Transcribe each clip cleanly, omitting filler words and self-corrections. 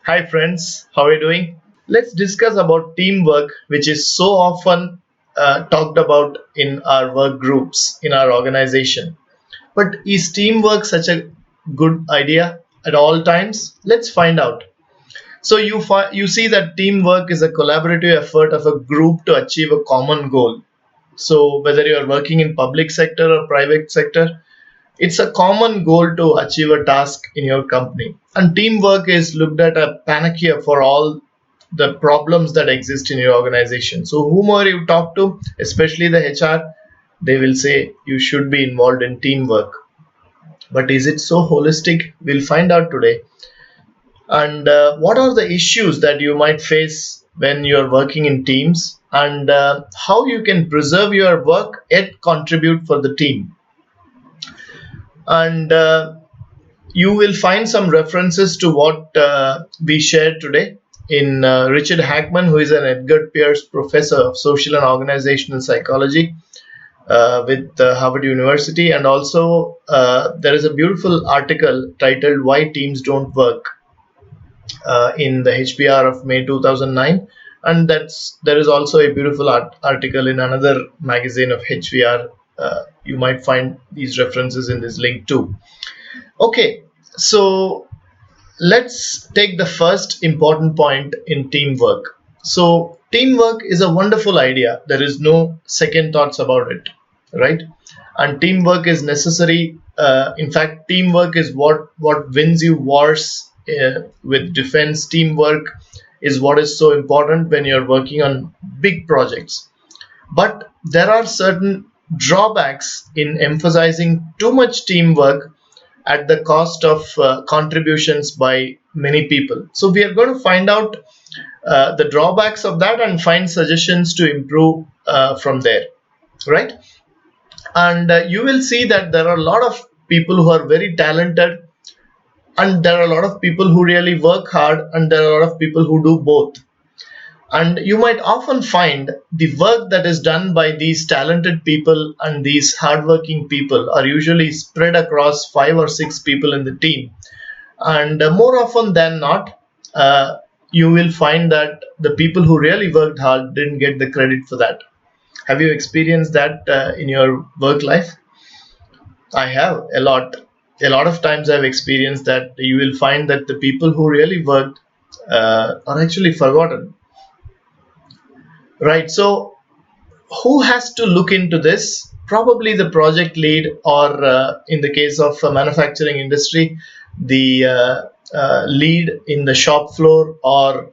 Hi friends, how are you doing? Let's discuss about teamwork, which is so often talked about in our work groups, in our organization. But is teamwork such a good idea at all times? Let's find out. So you see that teamwork is a collaborative effort of a group to achieve a common goal. So whether you are working in public sector or private sector, it's a common goal to achieve a task in your company. And teamwork is looked at a panacea for all the problems that exist in your organization. So, whomever you talk to, especially the HR, they will say you should be involved in teamwork. But is it so holistic? We'll find out today. And what are the issues that you might face when you're working in teams? And how you can preserve your work yet contribute for the team? And you will find some references to what we shared today in Richard Hackman, who is an Edgar Pierce Professor of Social and Organizational Psychology with Harvard University. And also, there is a beautiful article titled Why Teams Don't Work in the HBR of May 2009. And there is also a beautiful article in another magazine of HBR. You might find these references in this link too. Okay, so let's take the first important point in teamwork. So, teamwork is a wonderful idea. There is no second thoughts about it, right? And teamwork is necessary. In fact, teamwork is what wins you wars with defense. Teamwork is what is so important when you're working on big projects. But there are certain drawbacks in emphasizing too much teamwork at the cost of contributions by many people. So, we are going to find out the drawbacks of that and find suggestions to improve from there, right? And you will see that there are a lot of people who are very talented, and there are a lot of people who really work hard, and there are a lot of people who do both. And you might often find the work that is done by these talented people and these hardworking people are usually spread across 5 or 6 people in the team. And more often than not, you will find that the people who really worked hard didn't get the credit for that. Have you experienced that in your work life? I have a lot. A lot of times I've experienced that you will find that the people who really worked are actually forgotten. Right. So, who has to look into this? Probably the project lead, or in the case of manufacturing industry, the lead in the shop floor, or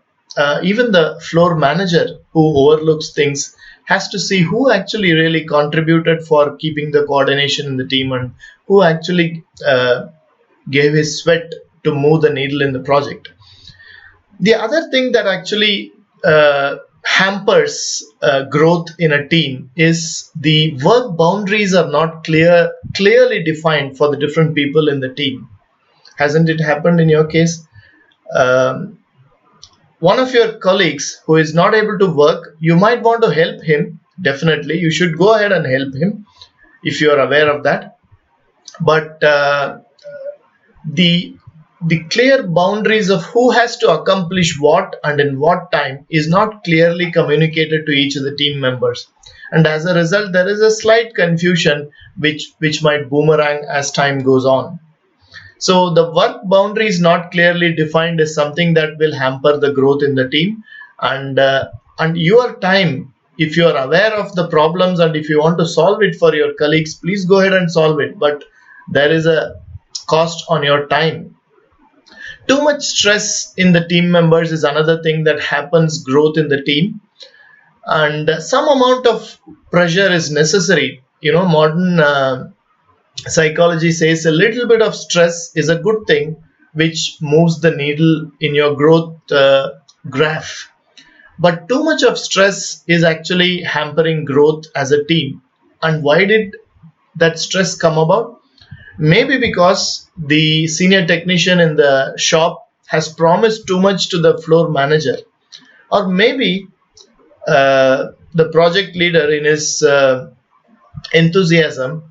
even the floor manager who overlooks things has to see who actually really contributed for keeping the coordination in the team and who actually gave his sweat to move the needle in the project. The other thing that actually hampers growth in a team is the work boundaries are not clearly defined for the different people in the team. Hasn't it happened in your case? Um, One of your colleagues who is not able to work, you might want to help him. Definitely, you should go ahead and help him if you are aware of that. But the the clear boundaries of who has to accomplish what and in what time is not clearly communicated to each of the team members, and as a result there is a slight confusion which might boomerang as time goes on. So the work boundaries not clearly defined is something that will hamper the growth in the team. And your time, if you are aware of the problems and if you want to solve it for your colleagues, please go ahead and solve it, but there is a cost on your time. Too much stress in the team members is another thing that happens growth in the team, and some amount of pressure is necessary. Modern psychology says a little bit of stress is a good thing, which moves the needle in your growth graph. But too much of stress is actually hampering growth as a team. And why did that stress come about? Maybe because the senior technician in the shop has promised too much to the floor manager, or maybe the project leader in his enthusiasm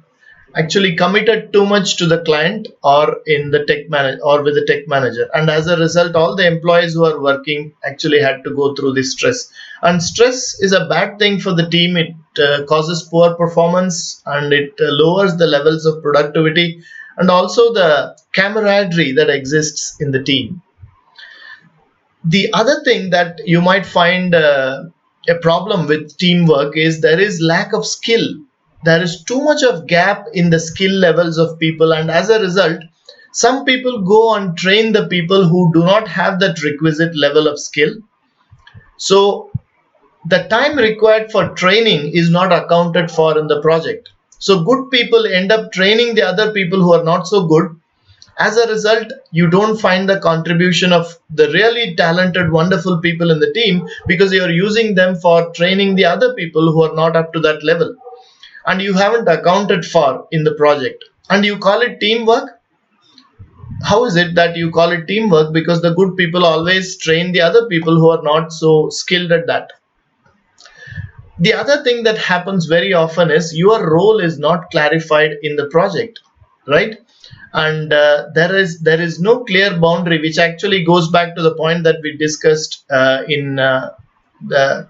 actually committed too much to the client or in the tech manager or with the tech manager, and as a result all the employees who are working actually had to go through this stress. And stress is a bad thing for the team. It causes poor performance, and it lowers the levels of productivity and also the camaraderie that exists in the team. The other thing that you might find a problem with teamwork is there is lack of skill. There is too much of gap in the skill levels of people, and as a result some people go and train the people who do not have that requisite level of skill. So the time required for training is not accounted for in the project. So good people end up training the other people who are not so good. As a result, you don't find the contribution of the really talented, wonderful people in the team, because you're using them for training the other people who are not up to that level, and you haven't accounted for in the project. And you call it teamwork? How is it that you call it teamwork? Because the good people always train the other people who are not so skilled at that. The other thing that happens very often is your role is not clarified in the project, right? And there is no clear boundary, which actually goes back to the point that we discussed in the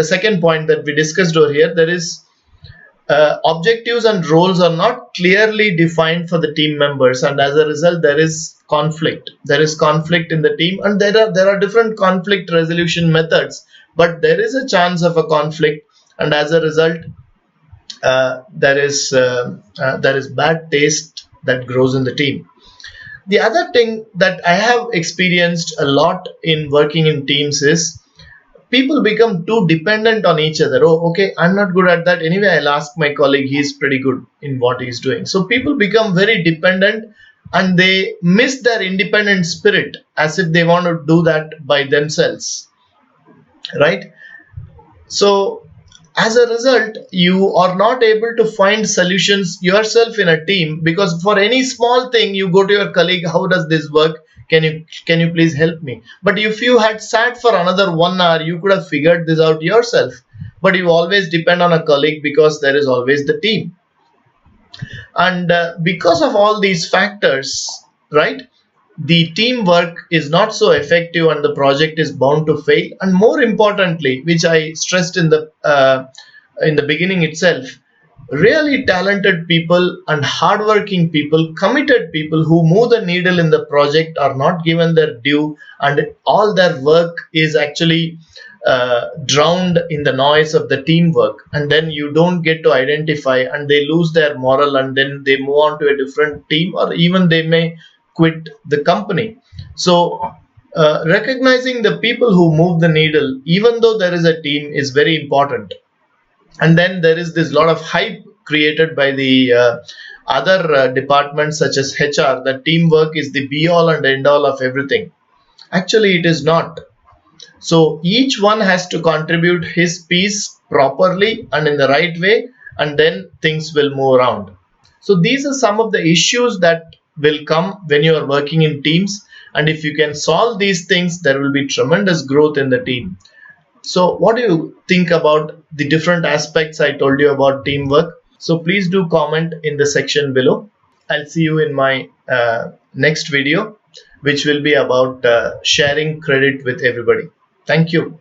second point that we discussed over here. There is objectives and roles are not clearly defined for the team members, and as a result there is conflict. There is conflict in the team, and there are different conflict resolution methods, but there is a chance of a conflict, and as a result there is bad taste that grows in the team. The other thing that I have experienced a lot in working in teams is people become too dependent on each other. Oh, okay, I'm not good at that. Anyway, I'll ask my colleague, he's pretty good in what he's doing. So people become very dependent, and they miss their independent spirit, as if they want to do that by themselves, right? So as a result, you are not able to find solutions yourself in a team, because for any small thing you go to your colleague, how does this work? Can you please help me? But if you had sat for another 1 hour, you could have figured this out yourself. But you always depend on a colleague because there is always the team. And because of all these factors, right, the teamwork is not so effective and the project is bound to fail. And more importantly, which I stressed in the beginning itself, really talented people and hardworking people, committed people who move the needle in the project are not given their due, and all their work is actually drowned in the noise of the teamwork, and then you don't get to identify, and they lose their moral, and then they move on to a different team, or even they may quit the company. So recognizing the people who move the needle, even though there is a team, is very important. And then there is this lot of hype created by the other departments such as HR, that teamwork is the be all and end all of everything. Actually it is not. So each one has to contribute his piece properly and in the right way, and then things will move around. So these are some of the issues that will come when you are working in teams, and if you can solve these things, there will be tremendous growth in the team. So what do you think about the different aspects I told you about teamwork? So please do comment in the section below. I'll see you in my next video, which will be about sharing credit with everybody. Thank you.